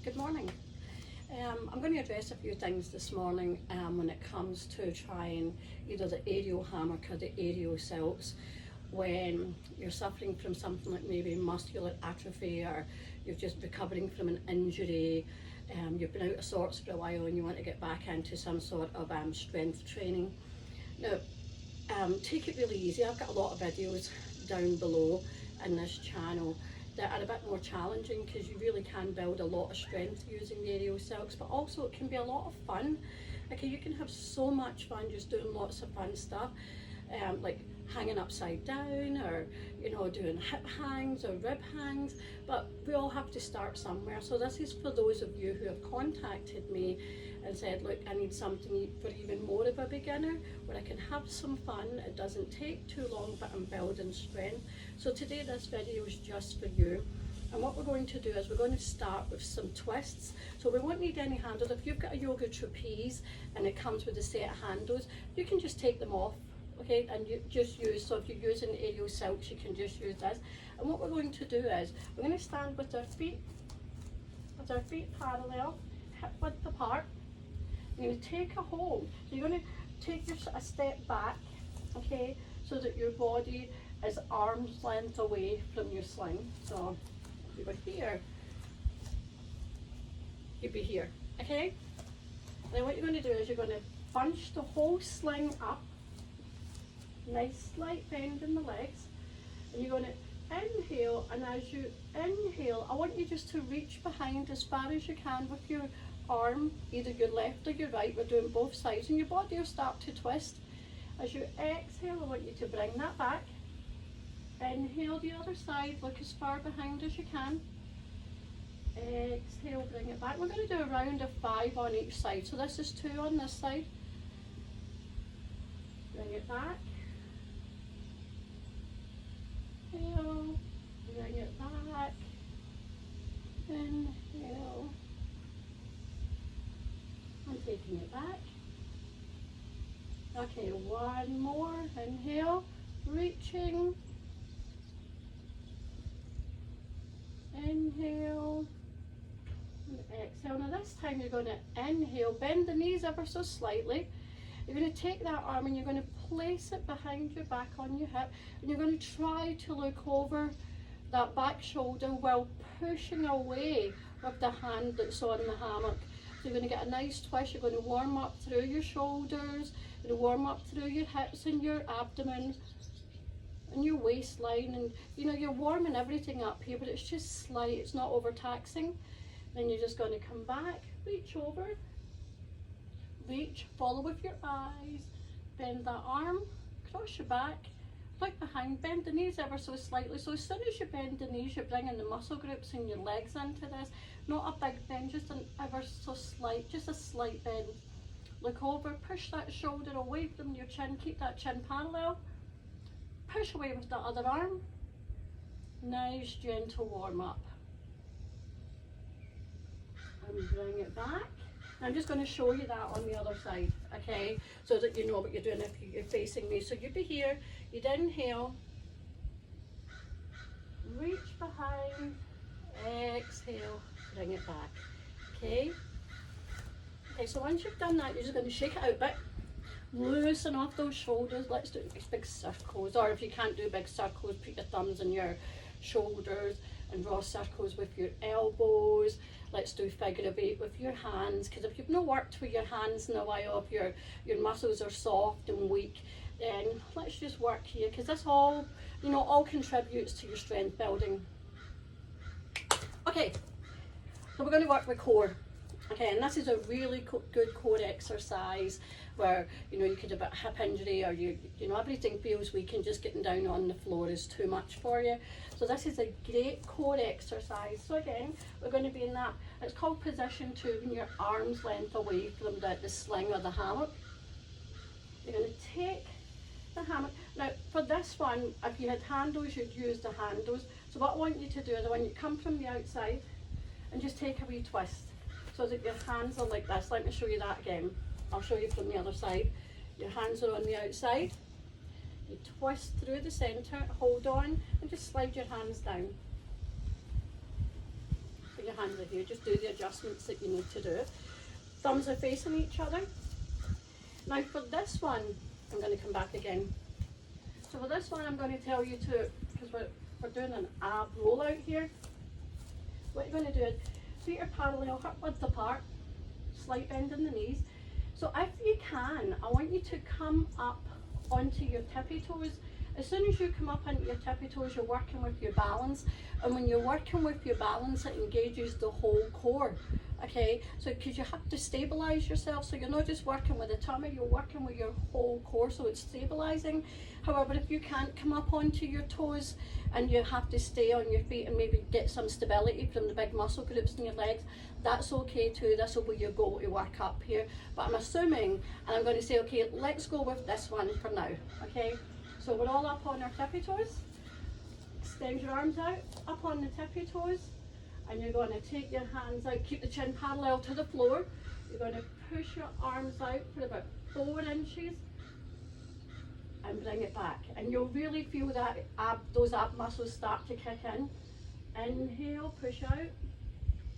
Good morning. I'm going to address a few things this morning when it comes to trying either the aerial hammock or the aerial silks when you're suffering from something like maybe muscular atrophy, or you're just recovering from an injury, you've been out of sorts for a while and you want to get back into some sort of strength training. Now, take it really easy. I've got a lot of videos down below in this channel that are a bit more challenging because you really can build a lot of strength using the aerial silks, but also it can be a lot of fun. Okay, you can have so much fun just doing lots of fun stuff, like hanging upside down, or doing hip hangs or rib hangs, but we all have to start somewhere. So this is for those of you who have contacted me and said, look, I need something for even more of a beginner where I can have some fun, it doesn't take too long, but I'm building strength. So today this video is just for you. And what we're going to do is we're going to start with some twists. So we won't need any handles. If you've got a yoga trapeze and it comes with a set of handles, you can just take them off, okay, and you just use, so if you're using aerial silks, you can just use this. And what we're going to do is we're going to stand with our feet parallel, hip width apart. You're going to take a hold. So you're going to take a step back, okay, so that your body is arm's length away from your sling. So if you were here, you'd be here, okay? Then what you're going to do is you're going to bunch the whole sling up, nice slight bend in the legs, and you're going to inhale, and as you inhale, I want you just to reach behind as far as you can with your arm, either your left or your right. We're doing both sides, and your body will start to twist. As you exhale, I want you to bring that back. Inhale the other side, look as far behind as you can. Exhale, bring it back. We're going to do a round of 5 on each side. So this is 2 on this side. Bring it back. Inhale, bring it back. Inhale. I'm taking it back. Okay, one more. Inhale, reaching. Inhale. And exhale. Now this time you're going to inhale, bend the knees ever so slightly. You're going to take that arm and you're going to place it behind your back on your hip, and you're going to try to look over that back shoulder while pushing away with the hand that's on the hammock. So you're going to get a nice twist. You're going to warm up through your shoulders, you're going to warm up through your hips and your abdomen and your waistline, and you're warming everything up here, but it's just slight, it's not overtaxing. Then you're just going to come back, reach over, reach, follow with your eyes, bend that arm, cross your back, look behind, bend the knees ever so slightly. So as soon as you bend the knees, you're bringing the muscle groups in your legs into this. Not a big bend, just an ever so slight, just a slight bend. Look over, push that shoulder away from your chin, keep that chin parallel. Push away with the other arm. Nice gentle warm up. And bring it back. I'm just going to show you that on the other side, okay, so that you know what you're doing if you're facing me. So you'd be here, you'd inhale, reach behind, exhale, bring it back, okay? Okay, so once you've done that, you're just going to shake it out a bit, loosen off those shoulders. Let's do these big circles, or if you can't do big circles, put your thumbs in your shoulders and draw circles with your elbows. Let's do figure of 8 with your hands, because if you've not worked with your hands in a while, if your muscles are soft and weak, then let's just work here, because this all contributes to your strength building. Okay, so we're going to work with core. Okay, and this is a really good core exercise where you could have a hip injury, or everything feels weak and just getting down on the floor is too much for you. So this is a great core exercise. So again, we're going to be in that, it's called position 2, when your arm's length away from the sling or the hammock. You're going to take the hammock. Now for this one, if you had handles, you'd use the handles. So what I want you to do is I want you to come from the outside and just take a wee twist, so that your hands are like this. Let me show you that again. I'll show you from the other side. Your hands are on the outside. You twist through the centre, hold on, and just slide your hands down. So your hands are here. Just do the adjustments that you need to do. Thumbs are facing each other. Now for this one, I'm going to come back again. So for this one, I'm going to tell you to, because we're doing an ab rollout here. What you're going to do is, feet are parallel, hip width apart, slight bend in the knees. So if you can, I want you to come up onto your tippy toes. As soon as you come up into your tippy toes, you're working with your balance. And when you're working with your balance, it engages the whole core. Okay, so because you have to stabilize yourself, so you're not just working with the tummy, you're working with your whole core, so it's stabilizing. However, if you can't come up onto your toes and you have to stay on your feet and maybe get some stability from the big muscle groups in your legs, that's okay too. This will be your goal to work up here. But I'm assuming, and I'm going to say, okay, let's go with this one for now. Okay, so we're all up on our tippy toes. Extend your arms out, up on the tippy toes. And you're going to take your hands out, keep the chin parallel to the floor. You're going to push your arms out for about 4 inches and bring it back. And you'll really feel that those ab muscles start to kick in. Inhale, push out.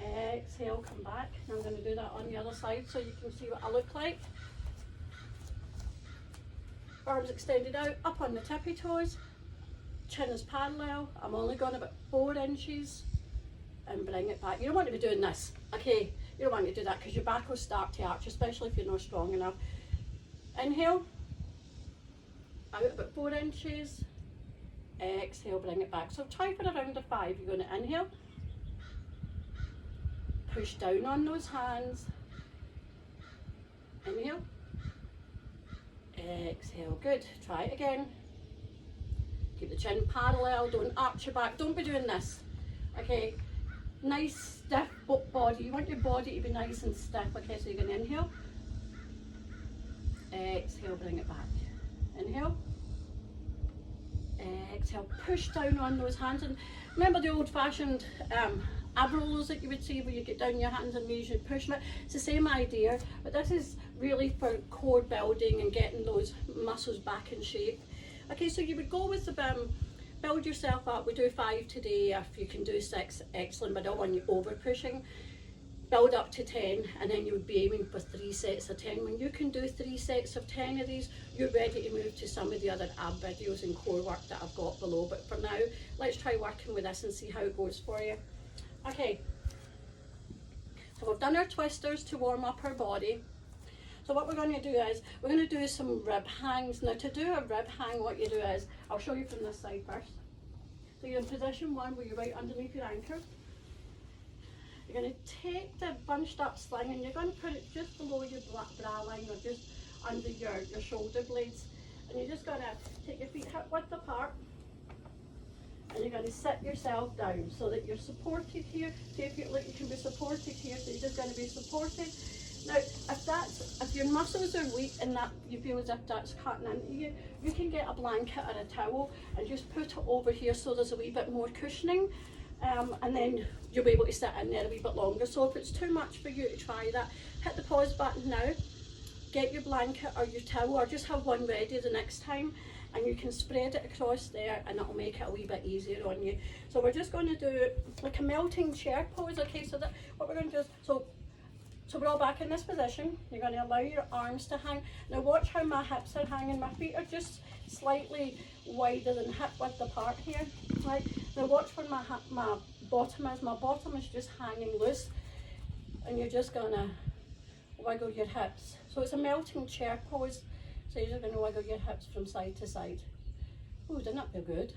Exhale, come back. And I'm going to do that on the other side so you can see what I look like. Arms extended out, up on the tippy toes. Chin is parallel. I'm only going about 4 inches. And bring it back. You don't want to be doing this, okay? You don't want to do that because your back will start to arch, especially if you're not strong enough. Inhale, out about 4 inches. Exhale, bring it back. So try for around a 5. You're going to inhale, push down on those hands. Inhale, exhale. Good. Try it again. Keep the chin parallel. Don't arch your back. Don't be doing this, okay? Nice stiff body. You want your body to be nice and stiff. Okay, so you're going to inhale. Exhale, bring it back. Inhale. Exhale, push down on those hands. And remember the old-fashioned ab rollers that you would see where you get down your hands and knees, you're pushing it. It's the same idea, but this is really for core building and getting those muscles back in shape. Okay, so you would go with the build yourself up. We do 5 today. If you can do 6, excellent, but I don't want you over pushing. Build up to 10, and then you would be aiming for 3 sets of 10. When you can do 3 sets of 10 of these, you're ready to move to some of the other ab videos and core work that I've got below. But for now, let's try working with this and see how it goes for you. Okay, so we've done our twisters to warm up our body. So what we're going to do is, we're going to do some rib hangs. Now to do a rib hang, what you do is, I'll show you from this side first. So you're in position 1 where you're right underneath your anchor. You're going to take the bunched up sling and you're going to put it just below your bra line or just under your shoulder blades. And you're just going to take your feet hip width apart. And you're going to sit yourself down so that you're supported here. See if you look, you can be supported here, so you're just going to be supported. Now, if your muscles are weak and that you feel as if that's cutting into you, you can get a blanket or a towel and just put it over here so there's a wee bit more cushioning, and then you'll be able to sit in there a wee bit longer. So if it's too much for you to try that, hit the pause button now, get your blanket or your towel, or just have one ready the next time, and you can spread it across there and it'll make it a wee bit easier on you. So we're just going to do like a melting chair pose. Okay, so that what we're going to do is, so we're all back in this position. You're going to allow your arms to hang. Now watch how my hips are hanging. My feet are just slightly wider than hip width apart here. Right. Now watch where my bottom is. My bottom is just hanging loose. And you're just going to wiggle your hips. So it's a melting chair pose. So you're just going to wiggle your hips from side to side. Oh, didn't that feel good?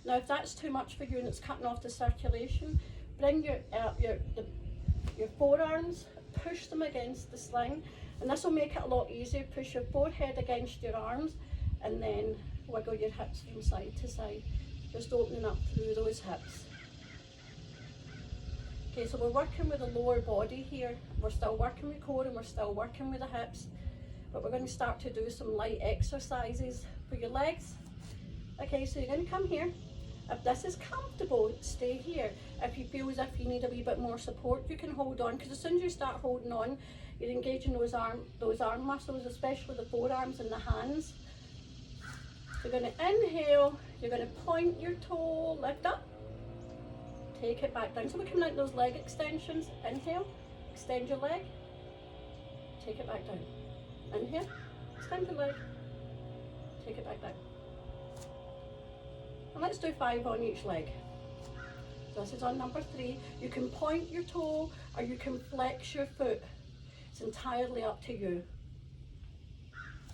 Now if that's too much for you and it's cutting off the circulation, bring your forearms, push them against the sling, and this will make it a lot easier. Push your forehead against your arms and then wiggle your hips from side to side, just opening up through those hips. Okay, so we're working with the lower body here. We're still working with core and we're still working with the hips, but we're going to start to do some light exercises for your legs. Okay, so you're going to come here. If this is comfortable, stay here. If you feel as if you need a wee bit more support, you can hold on, because as soon as you start holding on, you're engaging those arm muscles, especially the forearms and the hands. You're going to inhale, you're going to point your toe, lift up, take it back down. So we're coming out those leg extensions. Inhale, extend your leg, take it back down. Inhale, extend your leg, take it back down. And let's do 5 on each leg. So this is on number 3. You can point your toe or you can flex your foot. It's entirely up to you.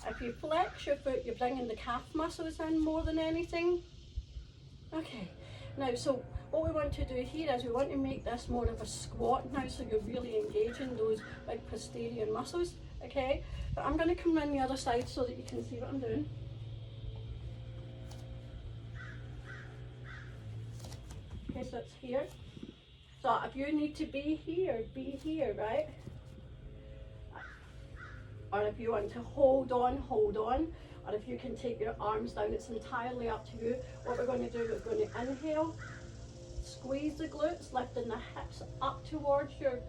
If you flex your foot, you're bringing the calf muscles in more than anything. Okay, now so what we want to do here is we want to make this more of a squat now, so you're really engaging those big posterior muscles, okay? But I'm going to come around the other side so that you can see what I'm doing. Okay, so it's here. So if you need to be here, right? Or if you want to hold on, or if you can take your arms down, it's entirely up to you. What we're going to do is we're going to inhale, squeeze the glutes, lifting the hips up towards your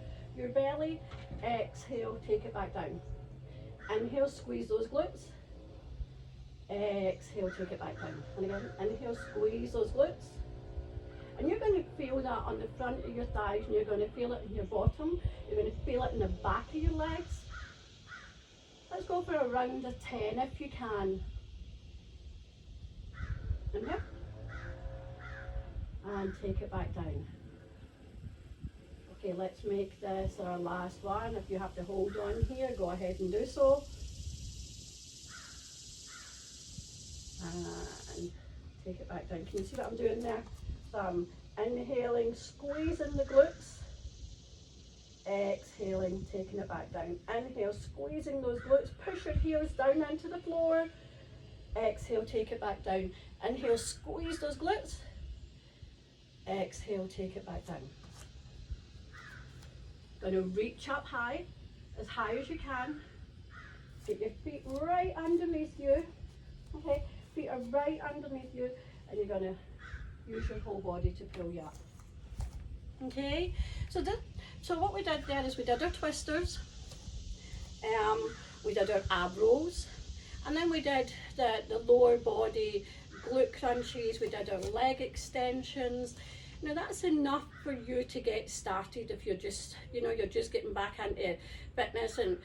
belly. Exhale, take it back down. Inhale, squeeze those glutes. Exhale, take it back down. And again, inhale, squeeze those glutes. And you're going to feel that on the front of your thighs, and you're going to feel it in your bottom. You're going to feel it in the back of your legs. Let's go for a round of 10 if you can. Inhale. And take it back down. Okay, let's make this our last one. If you have to hold on here, go ahead and do so. And take it back down. Can you see what I'm doing there? So I'm inhaling, squeezing the glutes. Exhaling, taking it back down. Inhale, squeezing those glutes. Push your heels down into the floor. Exhale, take it back down. Inhale, squeeze those glutes. Exhale, take it back down. Going to reach up high as you can. Get your feet right underneath you. Okay, feet are right underneath you, and you're going to use your whole body to pull you up. Okay, so what we did there is we did our twisters, we did our ab rolls, and then we did the lower body glute crunches, we did our leg extensions. Now that's enough for you to get started if you're just, you're just getting back into fitness and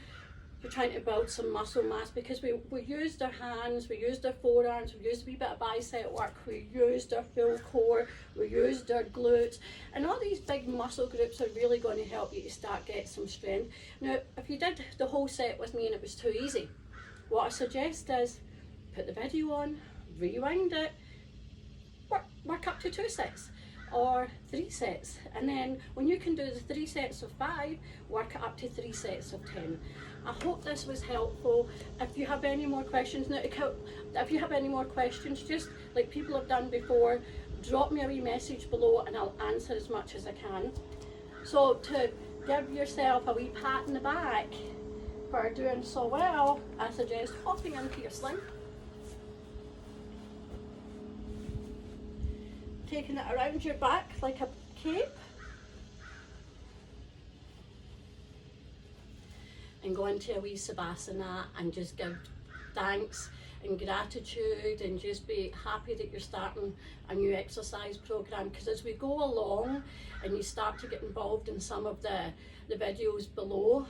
you're trying to build some muscle mass, because we used our hands, we used our forearms, we used a wee bit of bicep work, we used our full core, we used our glutes, and all these big muscle groups are really going to help you to start getting some strength. Now, if you did the whole set with me and it was too easy, what I suggest is put the video on, rewind it, work up to 2 sets. Or 3 sets, and then when you can do the 3 sets of 5, work it up to 3 sets of 10. I hope this was helpful. If you have any more questions, just like people have done before, drop me a wee message below and I'll answer as much as I can. So to give yourself a wee pat in the back for doing so well, I suggest hopping into your sling, taking it around your back like a cape, and go into a wee Savasana and just give thanks and gratitude and just be happy that you're starting a new exercise program. Because as we go along and you start to get involved in some of the videos below,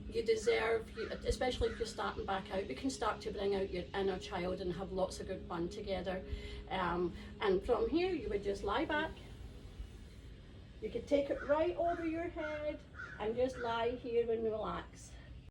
you deserve, especially if you're starting back out, we can start to bring out your inner child and have lots of good fun together. And from here you would just lie back. You could take it right over your head and just lie here and relax.